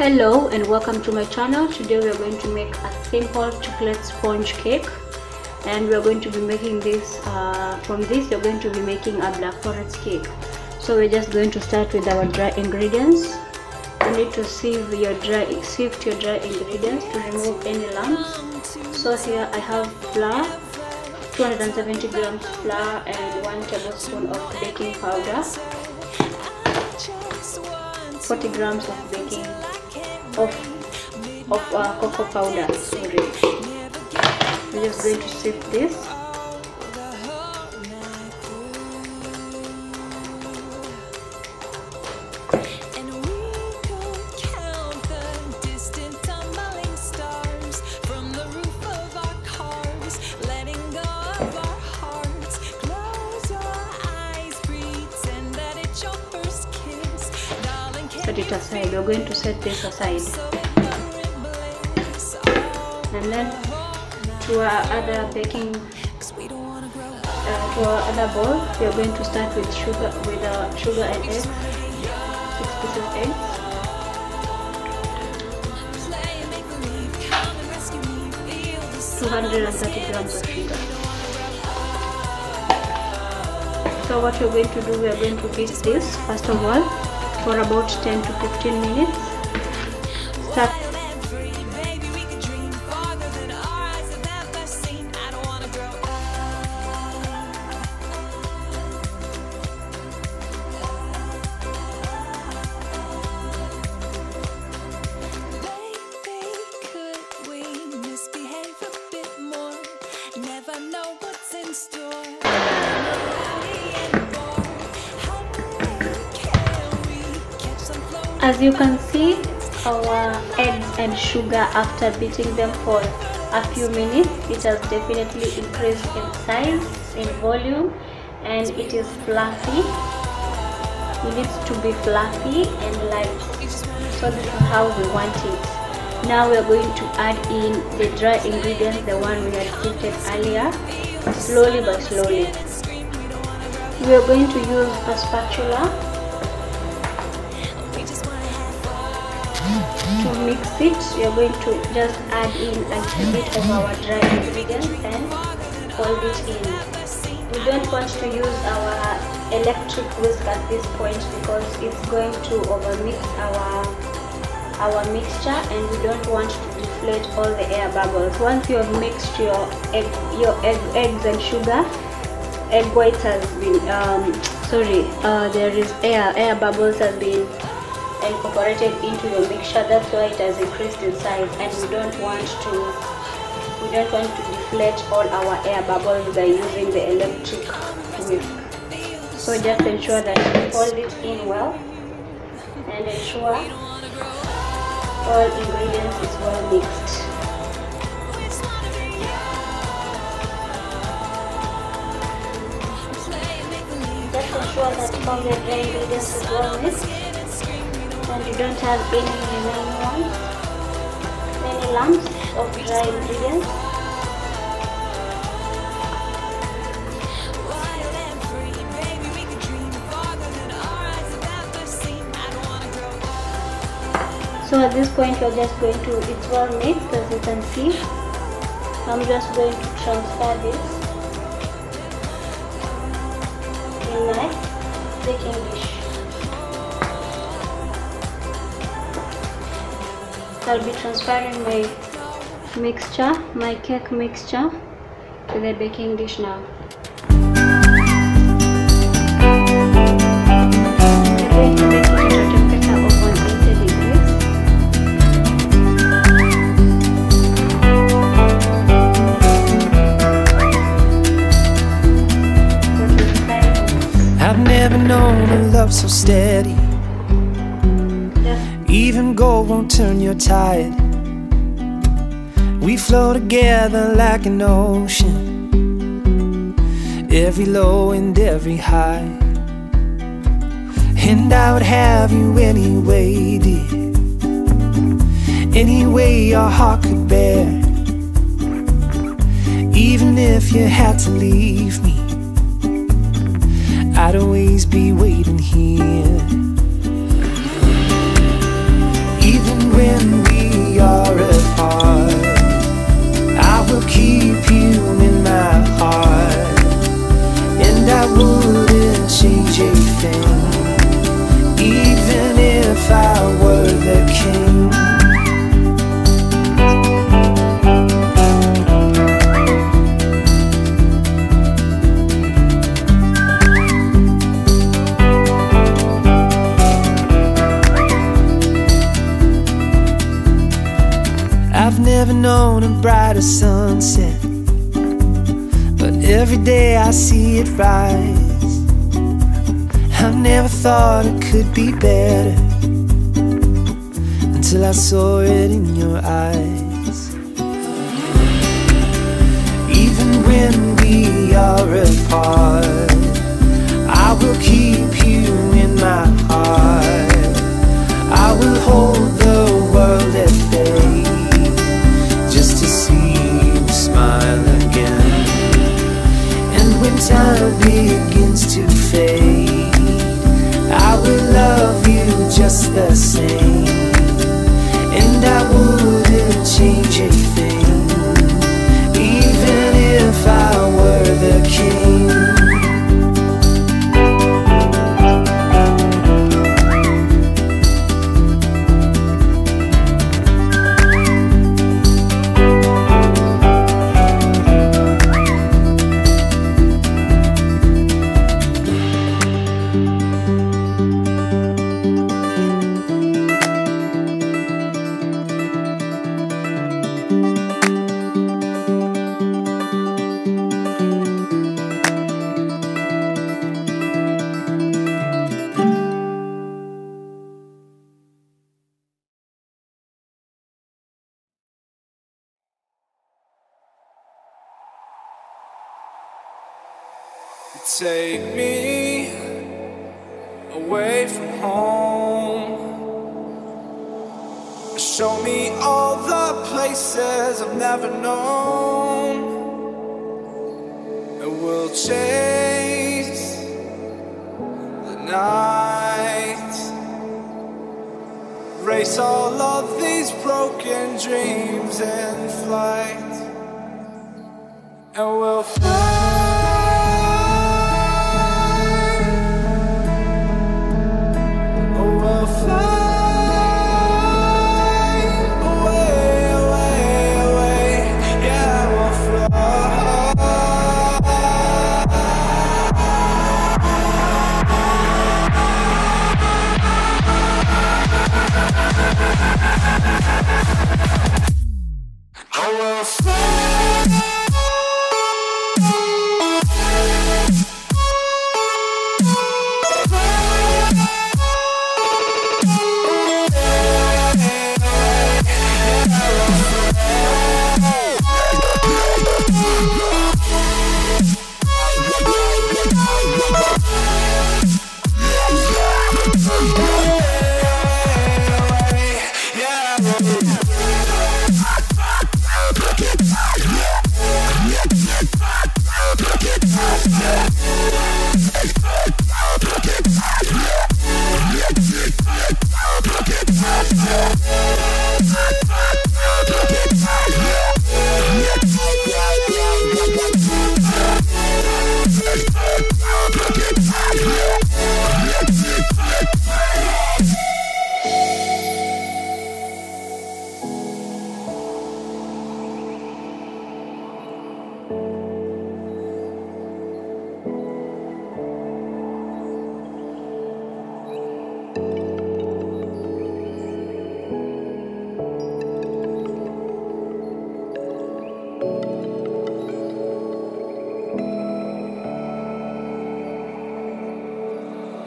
Hello and welcome to my channel. Today we are going to make a simple chocolate sponge cake, and we are going to be making this from this you're going to be making a black forest cake. So we're just going to start with our dry ingredients. You need to sift your dry ingredients to remove any lumps. So here I have flour, 270 grams flour and 1 tablespoon of baking powder, 40 grams of cocoa powder. Sorry. We're just going to sift this. Set it aside. We're going to set this aside, and then to our other other bowl, we are going to start with sugar and eggs, 6 pieces of eggs, 230 grams of sugar. So what we're going to do, we are going to beat this first of all for about 10 to 15 minutes. Start. As you can see, our eggs and sugar, after beating them for a few minutes, it has definitely increased in size, in volume, and it is fluffy. It needs to be fluffy and light. So this is how we want it. Now we are going to add in the dry ingredients, the one we had sifted earlier, slowly but slowly. We are going to use a spatula to mix it. We are going to just add in a little bit of our dry ingredients and fold it in. We don't want to use our electric whisk at this point because it's going to overmix our mixture, and we don't want to deflate all the air bubbles. Once you have mixed your eggs and sugar, egg whites has been there is air bubbles have been incorporated into your mixture. That's why it has increased in size, and we don't want to deflate all our air bubbles by using the electric whisk. So just ensure that you fold it in well and ensure all ingredients is well mixed. Just ensure that all the dry ingredients is well mixed and you don't have any lumps of dry ingredients. So at this point we're just going to, it's well mixed as you can see. I'm just going to transfer this in my baking dish. I'll be transferring my cake mixture to the baking dish now. I'm going to bake it at a temperature of 180 degrees. I've never known a love so steady. Even gold won't turn your tide. We flow together like an ocean, every low and every high. And I would have you anyway, dear, any way your heart could bear. Even if you had to leave me, I'd always be waiting here. Even when known a brighter sunset, but every day I see it rise. I never thought it could be better until I saw it in your eyes. Even when we are apart, I will keep you in my heart. I will hold the world at bay just to see you smile again. And when time begins to fade, I will love you just the same, and I wouldn't change a thing, even if I were the king. Take me away from home. Show me all the places I've never known. And we'll chase the night, race all of these broken dreams in flight, and we'll fly.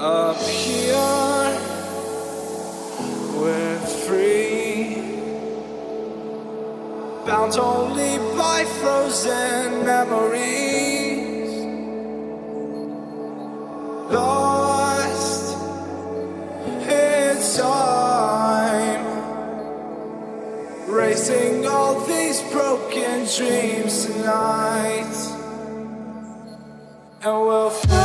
Up here, we're free, bound only by frozen memories, lost in time, racing all these broken dreams tonight, and we'll fly.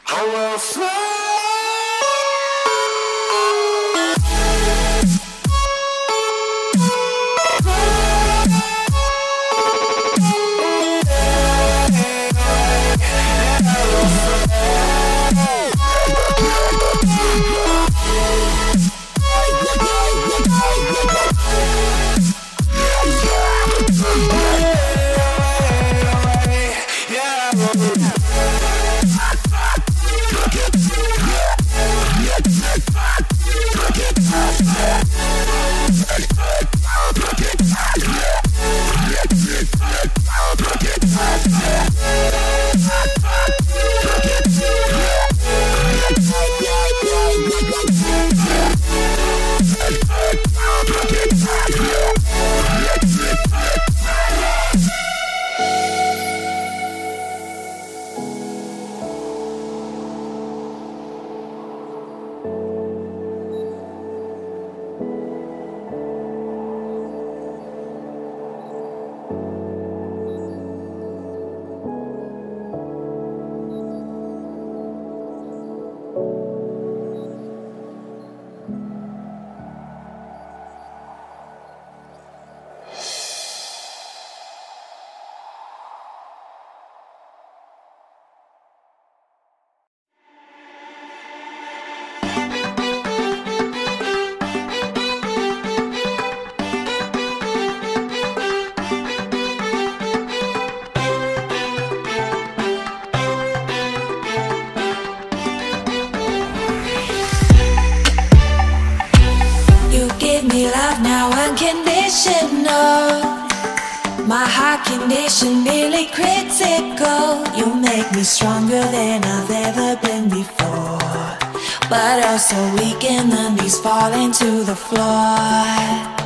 I will fly. Unconditional, my heart condition nearly critical. You make me stronger than I've ever been before, but also weak and the knees falling to the floor.